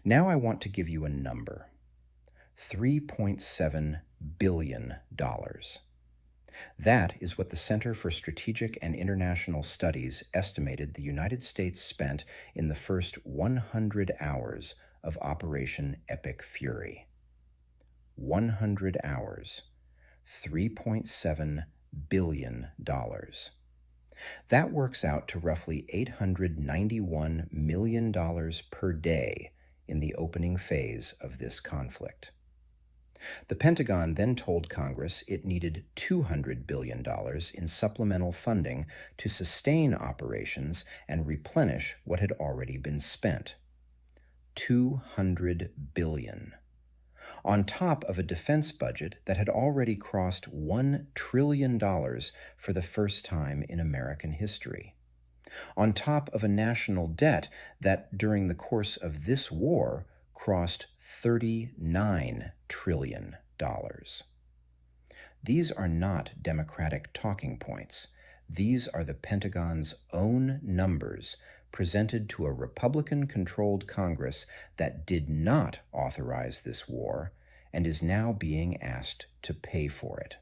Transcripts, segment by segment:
Now I want to give you a number: $3.7 billion. That is what the Center for Strategic and International Studies estimated the United States spent in the first 100 hours of Operation Epic Fury. 100 hours, $3.7 billion. That works out to roughly $891 million per day in the opening phase of this conflict. The Pentagon then told Congress it needed $200 billion in supplemental funding to sustain operations and replenish what had already been spent. $200 billion. On top of a defense budget that had already crossed $1 trillion for the first time in American history. On top of a national debt that, during the course of this war, crossed $39 trillion. These are not Democratic talking points. These are the Pentagon's own numbers presented to a Republican-controlled Congress that did not authorize this war and is now being asked to pay for it.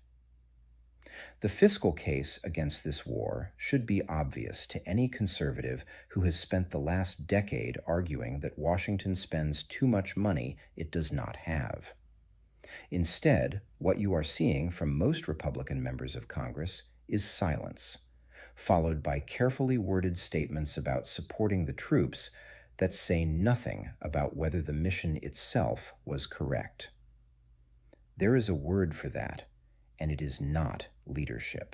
The fiscal case against this war should be obvious to any conservative who has spent the last decade arguing that Washington spends too much money it does not have. Instead, what you are seeing from most Republican members of Congress is silence, followed by carefully worded statements about supporting the troops that say nothing about whether the mission itself was correct. There is a word for that, and it is not leadership.